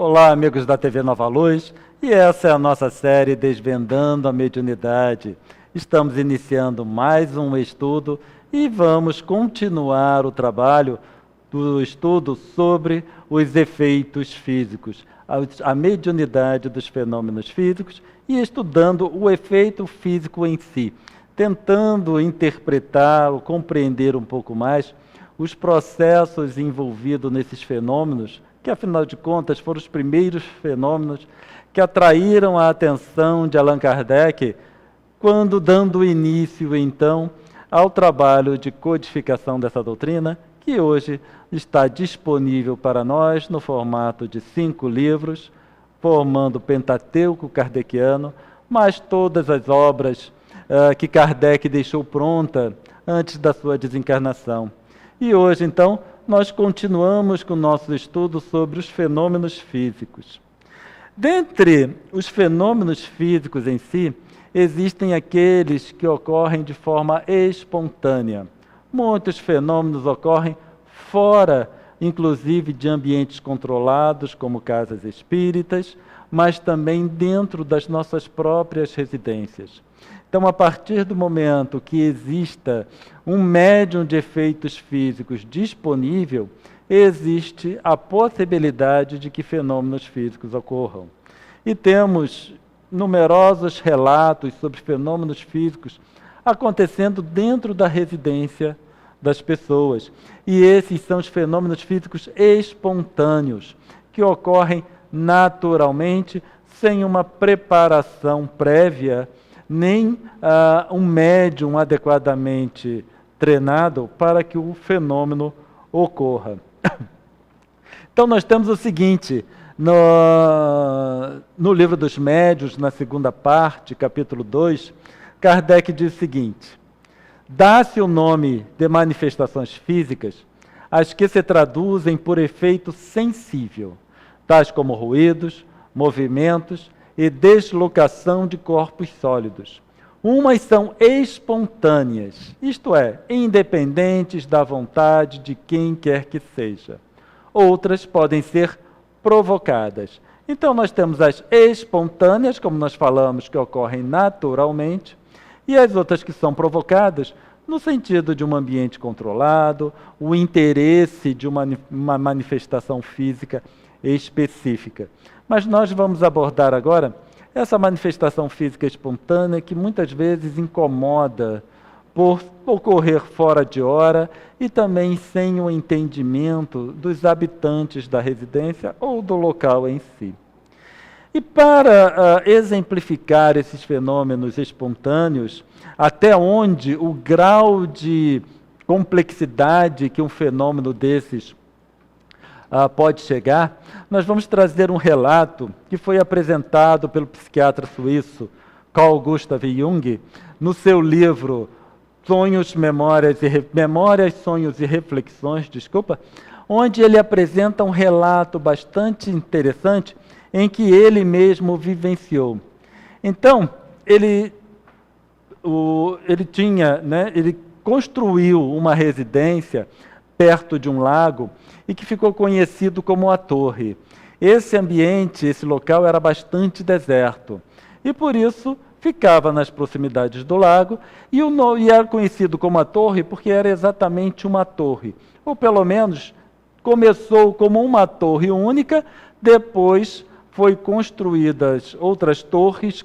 Olá, amigos da TV Nova Luz, e essa é a nossa série Desvendando a Mediunidade. Estamos iniciando mais um estudo e vamos continuar o trabalho do estudo sobre os efeitos físicos, a mediunidade dos fenômenos físicos e estudando o efeito físico em si, tentando interpretar ou compreender um pouco mais os processos envolvidos nesses fenômenos, que afinal de contas foram os primeiros fenômenos que atraíram a atenção de Allan Kardec, quando dando início então ao trabalho de codificação dessa doutrina, que hoje está disponível para nós no formato de 5 livros, formando o Pentateuco Kardeciano, mais todas as obras que Kardec deixou pronta antes da sua desencarnação. E hoje, então, nós continuamos com o nosso estudo sobre os fenômenos físicos. Dentre os fenômenos físicos em si, existem aqueles que ocorrem de forma espontânea. Muitos fenômenos ocorrem fora, inclusive, de ambientes controlados, como casas espíritas, mas também dentro das nossas próprias residências. Então, a partir do momento que exista um médium de efeitos físicos disponível, existe a possibilidade de que fenômenos físicos ocorram. E temos numerosos relatos sobre fenômenos físicos acontecendo dentro da residência das pessoas. E esses são os fenômenos físicos espontâneos, que ocorrem naturalmente, sem uma preparação prévia, nem um médium adequadamente treinado para que o fenômeno ocorra. Então nós temos o seguinte, no livro dos Médiuns, na segunda parte, capítulo 2, Kardec diz o seguinte: dá-se o nome de manifestações físicas as que se traduzem por efeito sensível, tais como ruídos, movimentos e deslocação de corpos sólidos. Umas são espontâneas, isto é, independentes da vontade de quem quer que seja. Outras podem ser provocadas. Então nós temos as espontâneas, como nós falamos, que ocorrem naturalmente, e as outras que são provocadas no sentido de um ambiente controlado, o interesse de uma manifestação física específica. Mas nós vamos abordar agora essa manifestação física espontânea que muitas vezes incomoda por ocorrer fora de hora e também sem o entendimento dos habitantes da residência ou do local em si. E para exemplificar esses fenômenos espontâneos, até onde o grau de complexidade que um fenômeno desses pode chegar, nós vamos trazer um relato que foi apresentado pelo psiquiatra suíço Carl Gustav Jung no seu livro Memórias, Sonhos e Reflexões, onde ele apresenta um relato bastante interessante em que ele mesmo vivenciou. Então, ele construiu uma residência perto de um lago e que ficou conhecido como a Torre. Esse ambiente, esse local era bastante deserto e por isso ficava nas proximidades do lago e era conhecido como a Torre porque era exatamente uma torre, ou pelo menos começou como uma torre única, depois foi construídas outras torres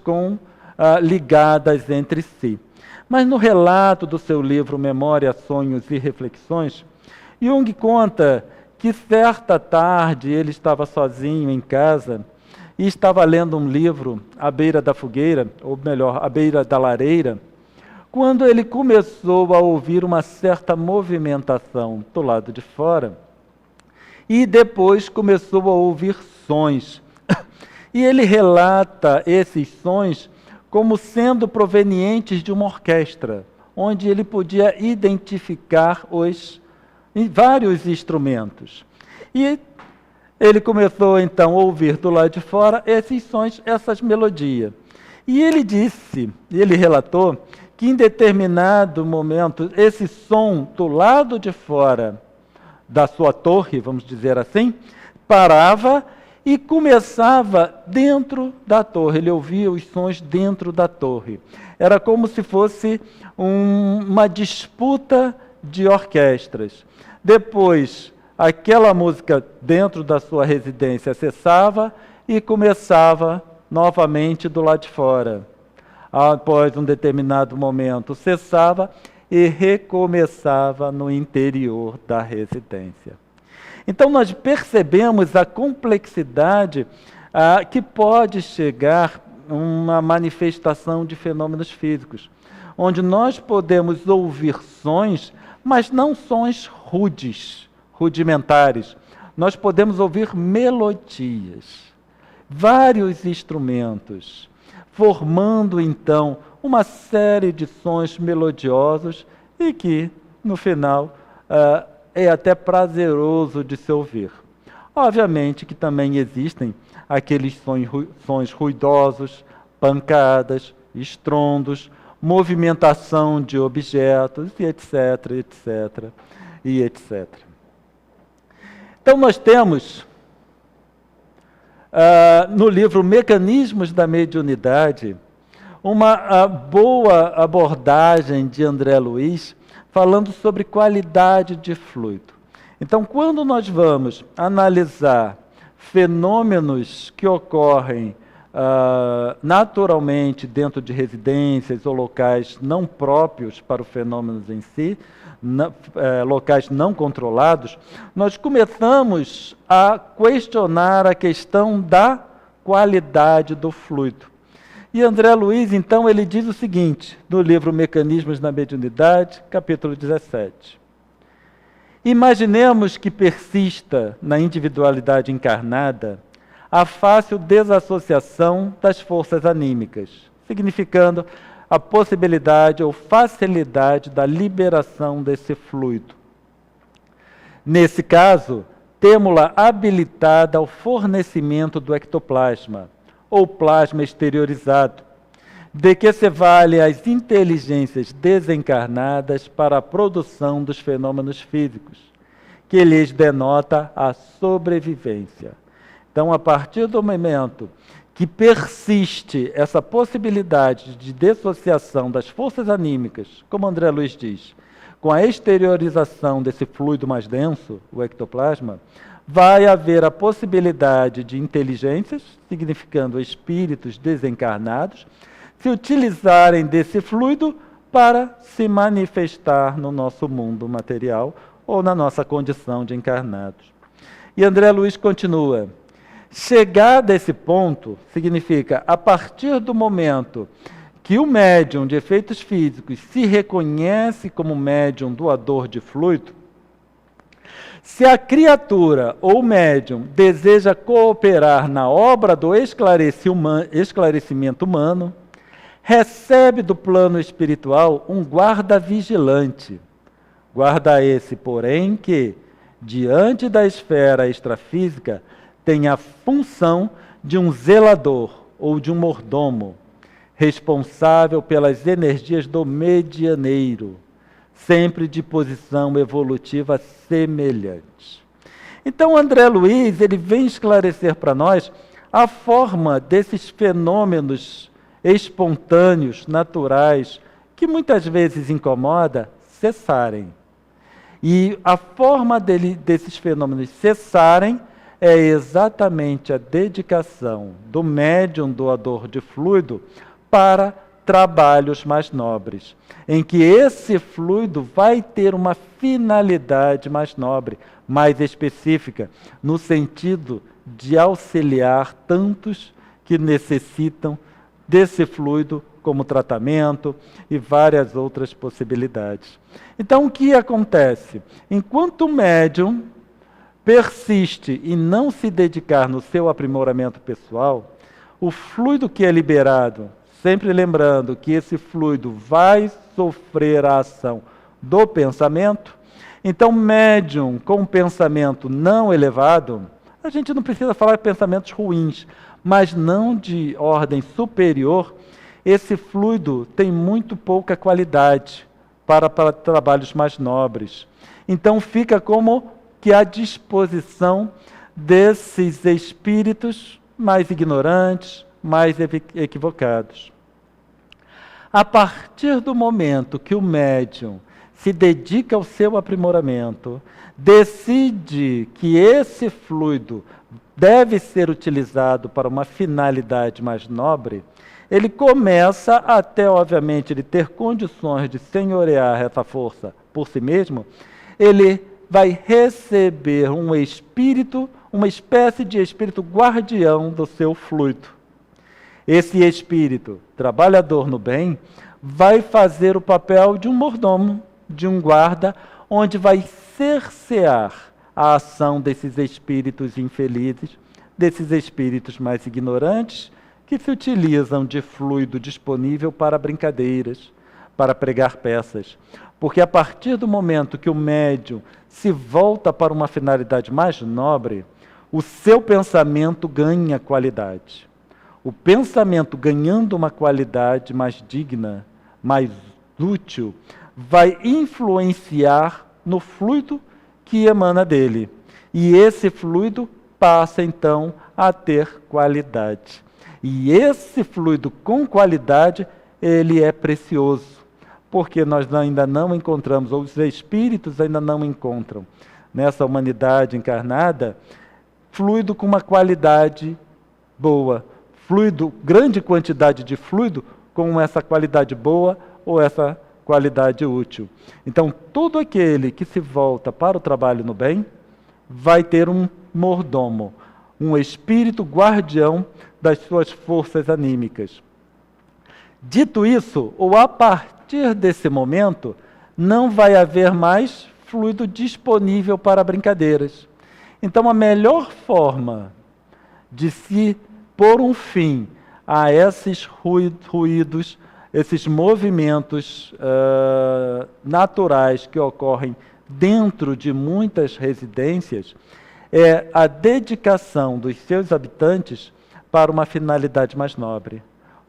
ligadas entre si. Mas no relato do seu livro Memórias, Sonhos e Reflexões, Jung conta que certa tarde ele estava sozinho em casa e estava lendo um livro à beira da fogueira, ou melhor, à beira da lareira, quando ele começou a ouvir uma certa movimentação do lado de fora e depois começou a ouvir sons. E ele relata esses sons como sendo provenientes de uma orquestra, onde ele podia identificar vários instrumentos. E ele começou então a ouvir do lado de fora esses sons, essas melodias. E ele relatou que em determinado momento esse som do lado de fora da sua torre, vamos dizer assim, parava e começava dentro da torre. Ele ouvia os sons dentro da torre. Era como se fosse uma disputa de orquestras. Depois, aquela música dentro da sua residência cessava e começava novamente do lado de fora. Após um determinado momento, cessava e recomeçava no interior da residência. Então, nós percebemos a complexidade que pode chegar uma manifestação de fenômenos físicos, onde nós podemos ouvir sons, mas não sons rudimentares. Nós podemos ouvir melodias, vários instrumentos, formando então uma série de sons melodiosos e que, no final, é até prazeroso de se ouvir. Obviamente que também existem aqueles sons ruidosos, pancadas, estrondos, movimentação de objetos, e etc, etc, e etc. Então nós temos, no livro Mecanismos da Mediunidade, uma boa abordagem de André Luiz, falando sobre qualidade de fluido. Então, quando nós vamos analisar fenômenos que ocorrem naturalmente dentro de residências ou locais não próprios para os fenômenos em si, locais não controlados, nós começamos a questionar a questão da qualidade do fluido. E André Luiz, então, ele diz o seguinte, no livro Mecanismos da Mediunidade, capítulo 17. Imaginemos que persista na individualidade encarnada a fácil desassociação das forças anímicas, significando a possibilidade ou facilidade da liberação desse fluido. Nesse caso, temo-la habilitada ao fornecimento do ectoplasma, ou plasma exteriorizado, de que se vale as inteligências desencarnadas para a produção dos fenômenos físicos, que lhes denota a sobrevivência. Então, a partir do momento que persiste essa possibilidade de dissociação das forças anímicas, como André Luiz diz, com a exteriorização desse fluido mais denso, o ectoplasma, vai haver a possibilidade de inteligências, significando espíritos desencarnados, se utilizarem desse fluido para se manifestar no nosso mundo material ou na nossa condição de encarnados. E André Luiz continua, chegar a esse ponto significa, a partir do momento que o médium de efeitos físicos se reconhece como médium doador de fluido, se a criatura ou médium deseja cooperar na obra do esclarecimento humano, recebe do plano espiritual um guarda vigilante. Guarda esse, porém, que, diante da esfera extrafísica, tem a função de um zelador ou de um mordomo, responsável pelas energias do medianeiro, sempre de posição evolutiva semelhante. Então, André Luiz, ele vem esclarecer para nós a forma desses fenômenos espontâneos, naturais, que muitas vezes incomoda, cessarem. E a forma desses fenômenos cessarem é exatamente a dedicação do médium doador de fluido para trabalhos mais nobres, em que esse fluido vai ter uma finalidade mais nobre, mais específica, no sentido de auxiliar tantos que necessitam desse fluido como tratamento e várias outras possibilidades. Então, o que acontece? Enquanto o médium persiste em não se dedicar no seu aprimoramento pessoal, o fluido que é liberado, sempre lembrando que esse fluido vai sofrer a ação do pensamento, então médium com pensamento não elevado, a gente não precisa falar de pensamentos ruins, mas não de ordem superior, esse fluido tem muito pouca qualidade para trabalhos mais nobres. Então fica como que à disposição desses espíritos mais ignorantes, mais equivocados. A partir do momento que o médium se dedica ao seu aprimoramento, decide que esse fluido deve ser utilizado para uma finalidade mais nobre, ele começa, até obviamente ele ter condições de senhorear essa força por si mesmo, ele vai receber um espírito, uma espécie de espírito guardião do seu fluido. Esse espírito, trabalhador no bem, vai fazer o papel de um mordomo, de um guarda, onde vai cercear a ação desses espíritos infelizes, desses espíritos mais ignorantes, que se utilizam de fluido disponível para brincadeiras, para pregar peças. Porque a partir do momento que o médium se volta para uma finalidade mais nobre, o seu pensamento ganha qualidade. O pensamento ganhando uma qualidade mais digna, mais útil, vai influenciar no fluido que emana dele. E esse fluido passa, então, a ter qualidade. E esse fluido com qualidade, ele é precioso, porque nós ainda não encontramos, ou os espíritos ainda não encontram, nessa humanidade encarnada, fluido com uma qualidade boa. Fluido, grande quantidade de fluido com essa qualidade boa ou essa qualidade útil. Então, todo aquele que se volta para o trabalho no bem, vai ter um mordomo, um espírito guardião das suas forças anímicas. Dito isso, ou a partir desse momento, não vai haver mais fluido disponível para brincadeiras. Então, a melhor forma de se pôr um fim a esses ruídos, esses movimentos naturais que ocorrem dentro de muitas residências, é a dedicação dos seus habitantes para uma finalidade mais nobre,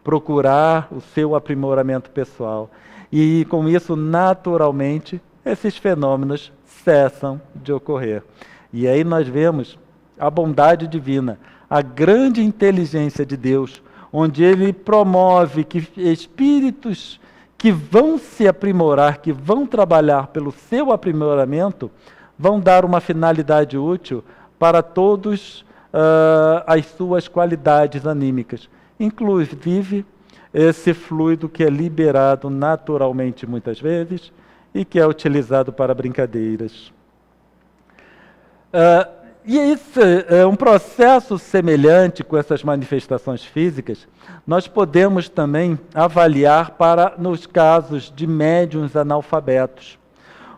procurar o seu aprimoramento pessoal. E com isso, naturalmente, esses fenômenos cessam de ocorrer. E aí nós vemos a bondade divina, a grande inteligência de Deus, onde Ele promove que espíritos que vão se aprimorar, que vão trabalhar pelo seu aprimoramento, vão dar uma finalidade útil para todos as suas qualidades anímicas, inclusive esse fluido que é liberado naturalmente muitas vezes e que é utilizado para brincadeiras. E isso é um processo semelhante com essas manifestações físicas, nós podemos também avaliar nos casos de médiuns analfabetos,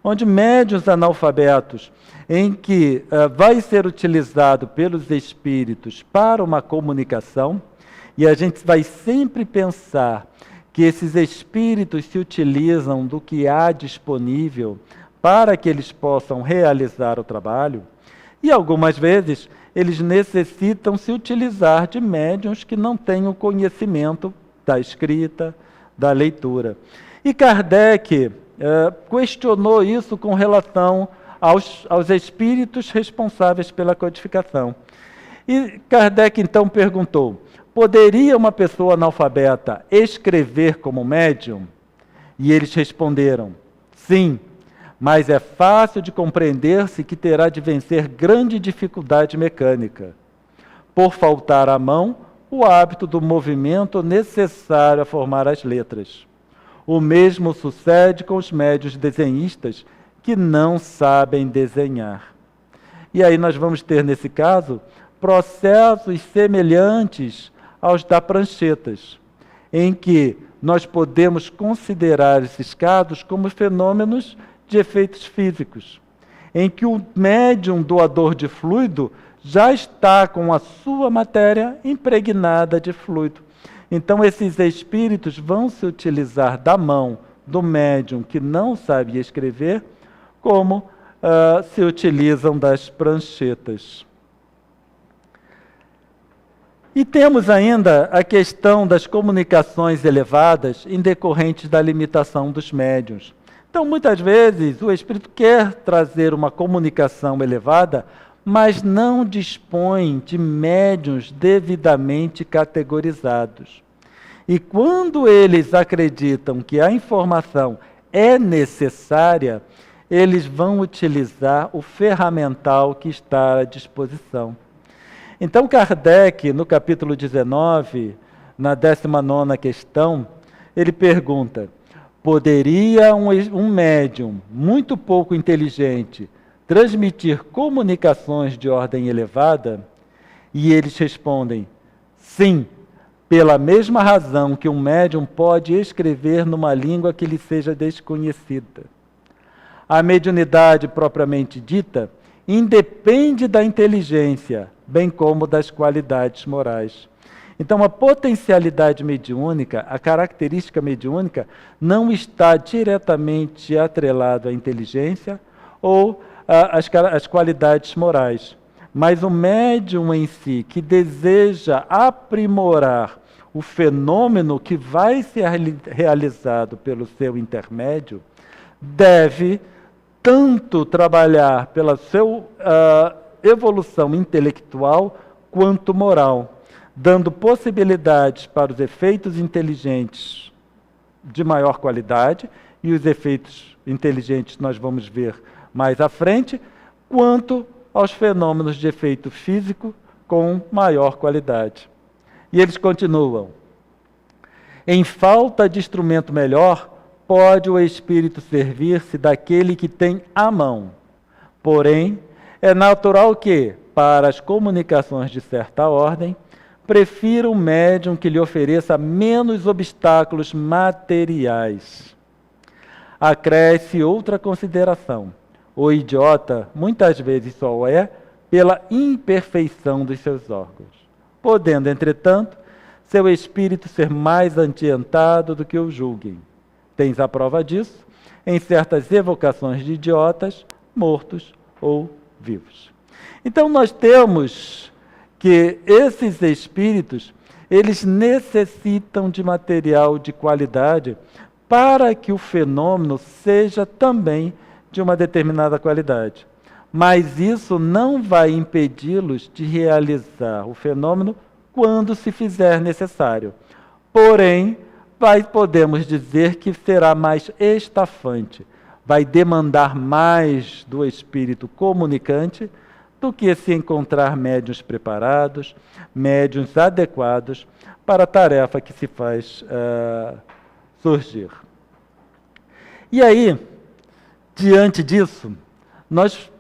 onde médiuns analfabetos, em que vai ser utilizado pelos espíritos para uma comunicação, e a gente vai sempre pensar que esses espíritos se utilizam do que há disponível para que eles possam realizar o trabalho, e algumas vezes eles necessitam se utilizar de médiuns que não têm o conhecimento da escrita, da leitura. E Kardec questionou isso com relação aos espíritos responsáveis pela codificação. E Kardec então perguntou: poderia uma pessoa analfabeta escrever como médium? E eles responderam: sim, mas é fácil de compreender-se que terá de vencer grande dificuldade mecânica, por faltar à mão o hábito do movimento necessário a formar as letras. O mesmo sucede com os médiuns desenhistas que não sabem desenhar. E aí nós vamos ter, nesse caso, processos semelhantes aos da pranchetas, em que nós podemos considerar esses casos como fenômenos de efeitos físicos, em que o médium doador de fluido já está com a sua matéria impregnada de fluido. Então, esses espíritos vão se utilizar da mão do médium que não sabe escrever, como se utilizam das pranchetas. E temos ainda a questão das comunicações elevadas em decorrentes da limitação dos médiuns. Então, muitas vezes, o espírito quer trazer uma comunicação elevada, mas não dispõem de médiuns devidamente categorizados. E quando eles acreditam que a informação é necessária, eles vão utilizar o ferramental que está à disposição. Então, Kardec, no capítulo 19, na 19ª questão, ele pergunta: poderia um médium muito pouco inteligente transmitir comunicações de ordem elevada? E eles respondem: sim, pela mesma razão que um médium pode escrever numa língua que lhe seja desconhecida. A mediunidade propriamente dita independe da inteligência, bem como das qualidades morais. Então, a potencialidade mediúnica, a característica mediúnica, não está diretamente atrelada à inteligência ou às qualidades morais. Mas o médium em si, que deseja aprimorar o fenômeno que vai ser realizado pelo seu intermédio, deve tanto trabalhar pela sua evolução intelectual quanto moral, dando possibilidades para os efeitos inteligentes de maior qualidade, e os efeitos inteligentes nós vamos ver mais à frente, quanto aos fenômenos de efeito físico com maior qualidade. E eles continuam: em falta de instrumento melhor, pode o espírito servir-se daquele que tem à mão. Porém, é natural que, para as comunicações de certa ordem, prefira um médium que lhe ofereça menos obstáculos materiais. Acresce outra consideração: o idiota muitas vezes só é pela imperfeição dos seus órgãos, podendo, entretanto, seu espírito ser mais adiantado do que o julguem. Tens a prova disso em certas evocações de idiotas, mortos ou vivos. Então nós temos que esses espíritos, eles necessitam de material de qualidade para que o fenômeno seja também de uma determinada qualidade. Mas isso não vai impedi-los de realizar o fenômeno quando se fizer necessário. Porém, podemos dizer que será mais estafante, vai demandar mais do espírito comunicante do que se encontrar médiuns preparados, médiuns adequados para a tarefa que se faz surgir. E aí, diante disso, nós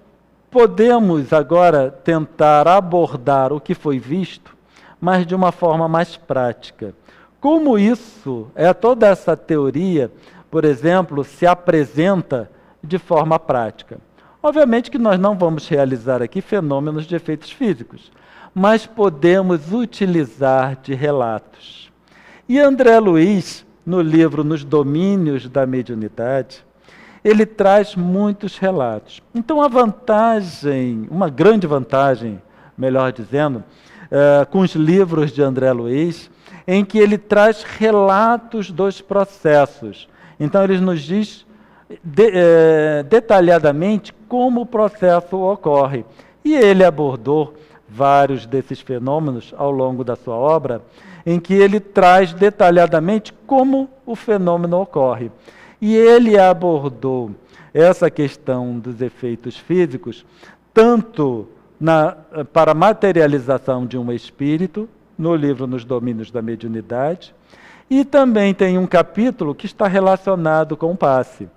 podemos agora tentar abordar o que foi visto, mas de uma forma mais prática. Como isso, toda essa teoria, por exemplo, se apresenta de forma prática? Obviamente que nós não vamos realizar aqui fenômenos de efeitos físicos, mas podemos utilizar de relatos. E André Luiz, no livro Nos Domínios da Mediunidade, ele traz muitos relatos. Então, a vantagem, uma grande vantagem, melhor dizendo, com os livros de André Luiz, em que ele traz relatos dos processos. Então, ele nos diz detalhadamente como o processo ocorre. E ele abordou vários desses fenômenos ao longo da sua obra, em que ele traz detalhadamente como o fenômeno ocorre. E ele abordou essa questão dos efeitos físicos, tanto para a materialização de um espírito, no livro Nos Domínios da Mediunidade, e também tem um capítulo que está relacionado com o passe.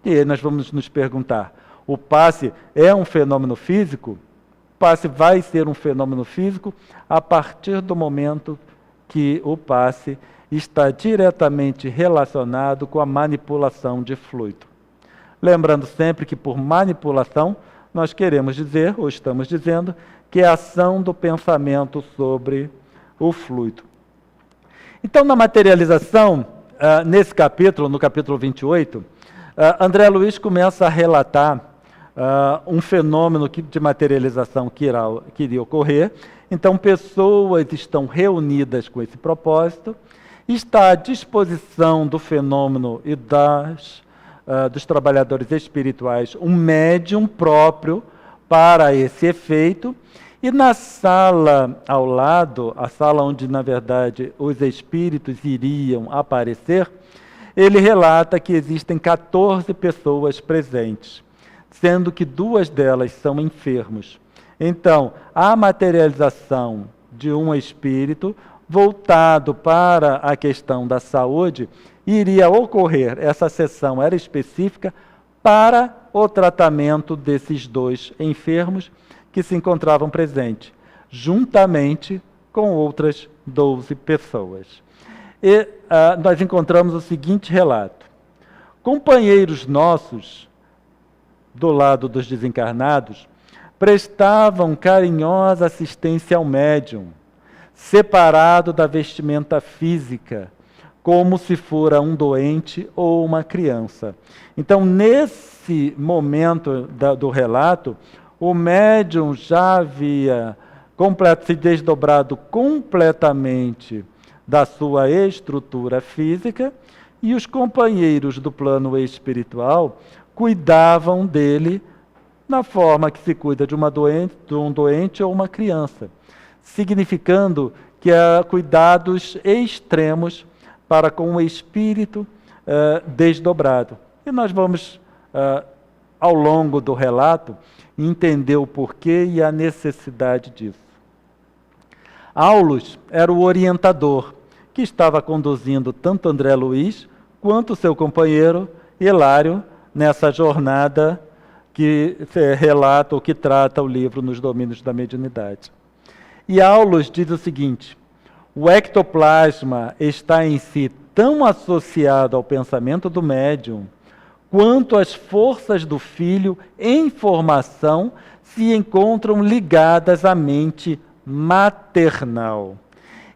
E aí nós vamos nos perguntar: o passe é um fenômeno físico? O passe vai ser um fenômeno físico a partir do momento que o passe está diretamente relacionado com a manipulação de fluido. Lembrando sempre que por manipulação nós queremos dizer, ou estamos dizendo, que é a ação do pensamento sobre o fluido. Então, na materialização, nesse capítulo, no capítulo 28, André Luiz começa a relatar um fenômeno de materialização que iria ocorrer. Então, pessoas estão reunidas com esse propósito, está à disposição do fenômeno e dos trabalhadores espirituais um médium próprio para esse efeito, e na sala ao lado, a sala onde, na verdade, os espíritos iriam aparecer, ele relata que existem 14 pessoas presentes, sendo que 2 delas são enfermos. Então, a materialização de um espírito voltado para a questão da saúde iria ocorrer. Essa sessão era específica para o tratamento desses 2 enfermos que se encontravam presentes, juntamente com outras 12 pessoas. E nós encontramos o seguinte relato: companheiros nossos, do lado dos desencarnados, prestavam carinhosa assistência ao médium, separado da vestimenta física, como se fora um doente ou uma criança. Então, nesse momento do relato, o médium já havia se desdobrado completamente da sua estrutura física, e os companheiros do plano espiritual cuidavam dele na forma que se cuida de um doente ou uma criança, significando que há cuidados extremos para com o espírito desdobrado. E nós vamos, ao longo do relato, entender o porquê e a necessidade disso. Aulus era o orientador, que estava conduzindo tanto André Luiz quanto seu companheiro Hilário nessa jornada que relata ou que trata o livro Nos Domínios da Mediunidade. E Aulus diz o seguinte: o ectoplasma está em si tão associado ao pensamento do médium, quanto as forças do filho em formação se encontram ligadas à mente maternal.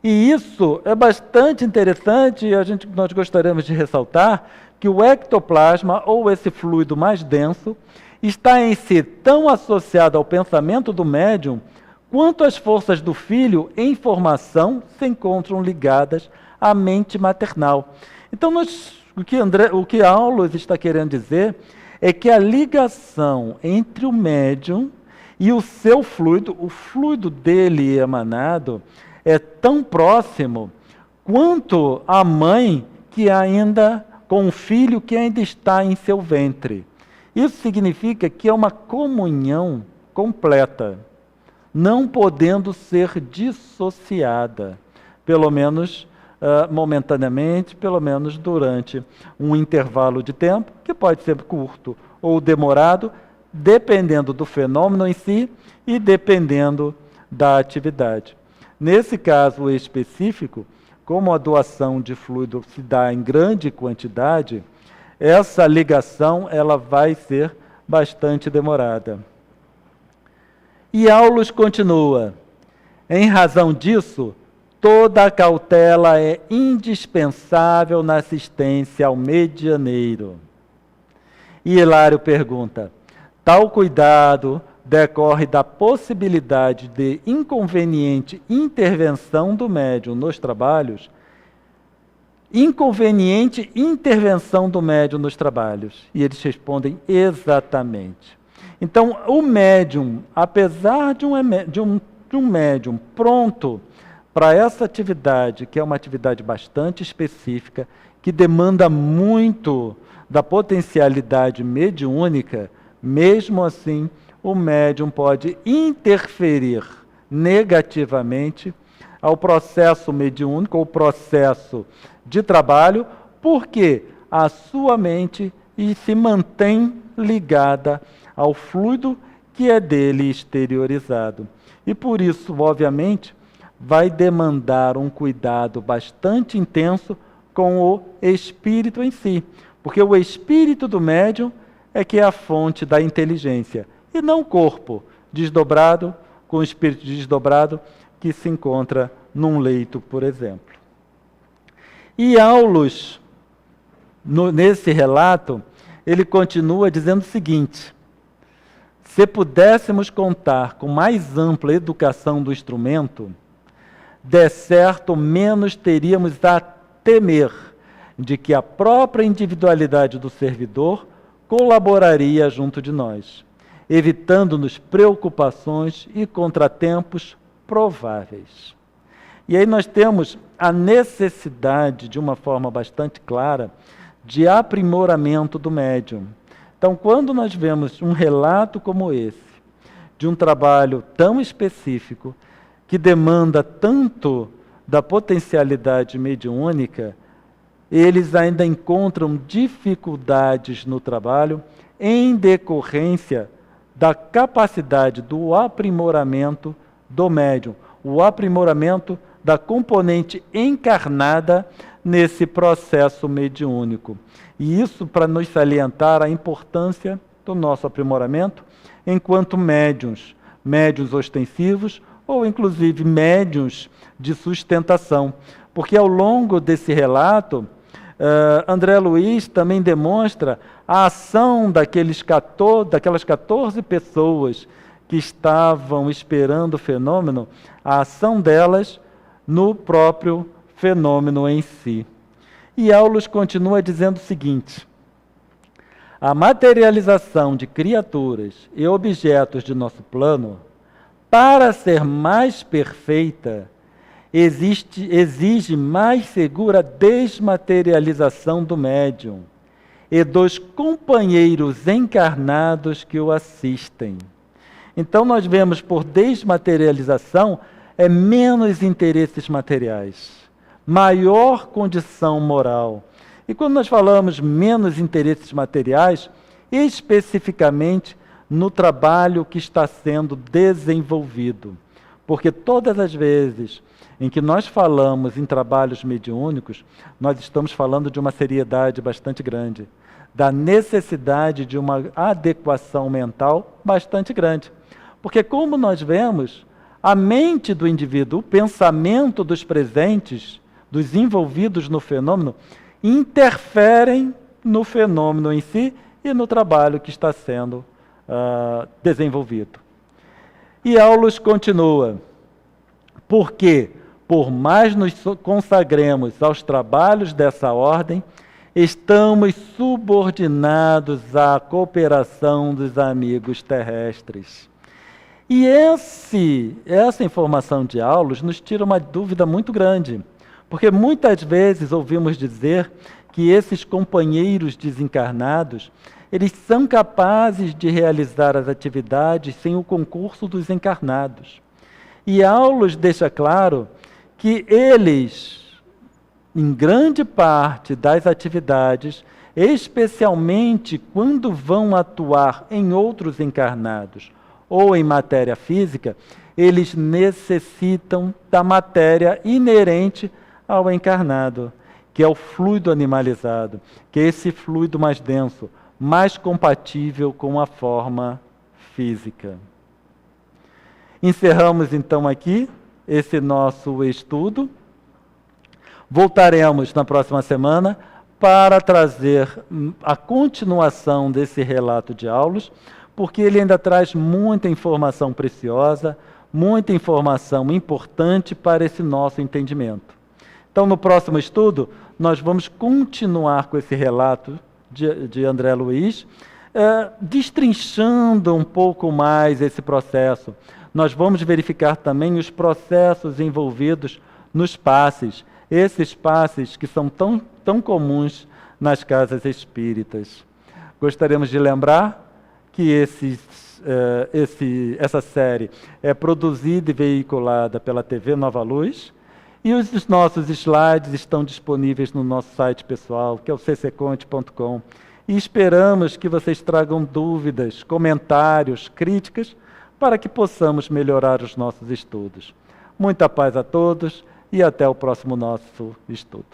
E isso é bastante interessante, e nós gostaríamos de ressaltar que o ectoplasma, ou esse fluido mais denso, está em si tão associado ao pensamento do médium, quanto as forças do filho em formação se encontram ligadas à mente maternal. Então, o que Aulus está querendo dizer é que a ligação entre o médium e o seu fluido, o fluido dele emanado, é tão próximo quanto a mãe com o filho que ainda está em seu ventre. Isso significa que é uma comunhão completa, não podendo ser dissociada, pelo menos momentaneamente, pelo menos durante um intervalo de tempo, que pode ser curto ou demorado, dependendo do fenômeno em si e dependendo da atividade. Nesse caso específico, como a doação de fluido se dá em grande quantidade, essa ligação ela vai ser bastante demorada. E Aulus continua: em razão disso, toda a cautela é indispensável na assistência ao medianeiro. E Hilário pergunta: tal cuidado decorre da possibilidade de inconveniente intervenção do médium nos trabalhos? Inconveniente intervenção do médium nos trabalhos. E eles respondem exatamente. Então, o médium, apesar de um médium pronto para essa atividade, que é uma atividade bastante específica, que demanda muito da potencialidade mediúnica, mesmo assim, o médium pode interferir negativamente ao processo mediúnico, ao processo de trabalho, porque a sua mente se mantém ligada ao fluido que é dele exteriorizado. E por isso, obviamente, vai demandar um cuidado bastante intenso com o espírito em si, porque o espírito do médium é que é a fonte da inteligência, e não o corpo desdobrado, com o espírito desdobrado, que se encontra num leito, por exemplo. E Aulus, nesse relato, ele continua dizendo o seguinte: se pudéssemos contar com mais ampla educação do instrumento, de certo menos teríamos a temer de que a própria individualidade do servidor colaboraria junto de nós. evitando-nos preocupações e contratempos prováveis. E aí nós temos a necessidade, de uma forma bastante clara, de aprimoramento do médium. Então, quando nós vemos um relato como esse, de um trabalho tão específico, que demanda tanto da potencialidade mediúnica, eles ainda encontram dificuldades no trabalho em decorrência da capacidade do aprimoramento do médium, o aprimoramento da componente encarnada nesse processo mediúnico. E isso para nos salientar a importância do nosso aprimoramento enquanto médiuns, médiuns ostensivos ou inclusive médiuns de sustentação. Porque ao longo desse relato, André Luiz também demonstra a ação daquelas 14 pessoas que estavam esperando o fenômeno, a ação delas no próprio fenômeno em si. E Aulus continua dizendo o seguinte: a materialização de criaturas e objetos de nosso plano, para ser mais perfeita, exige mais segura desmaterialização do médium e dos companheiros encarnados que o assistem. Então nós vemos por desmaterialização menos interesses materiais, maior condição moral. E quando nós falamos menos interesses materiais, especificamente no trabalho que está sendo desenvolvido. Porque todas as vezes em que nós falamos em trabalhos mediúnicos, nós estamos falando de uma seriedade bastante grande, da necessidade de uma adequação mental bastante grande. Porque como nós vemos, a mente do indivíduo, o pensamento dos presentes, dos envolvidos no fenômeno, interferem no fenômeno em si e no trabalho que está sendo desenvolvido. E Aulus continua: porque, por mais nos consagremos aos trabalhos dessa ordem, estamos subordinados à cooperação dos amigos terrestres. E essa informação de Aulus nos tira uma dúvida muito grande, porque muitas vezes ouvimos dizer que esses companheiros desencarnados, eles são capazes de realizar as atividades sem o concurso dos encarnados. E Aulus deixa claro que eles, em grande parte das atividades, especialmente quando vão atuar em outros encarnados ou em matéria física, eles necessitam da matéria inerente ao encarnado, que é o fluido animalizado, que é esse fluido mais denso, mais compatível com a forma física. Encerramos então aqui esse nosso estudo. Voltaremos na próxima semana para trazer a continuação desse relato de Aulus, porque ele ainda traz muita informação preciosa, muita informação importante para esse nosso entendimento. Então, no próximo estudo, nós vamos continuar com esse relato de André Luiz, destrinchando um pouco mais esse processo. Nós vamos verificar também os processos envolvidos nos passes, esses passes que são tão comuns nas casas espíritas. Gostaríamos de lembrar que essa série é produzida e veiculada pela TV Nova Luz, e os nossos slides estão disponíveis no nosso site pessoal, que é o ccconte.com. E esperamos que vocês tragam dúvidas, comentários, críticas, para que possamos melhorar os nossos estudos. Muita paz a todos e até o próximo nosso estudo.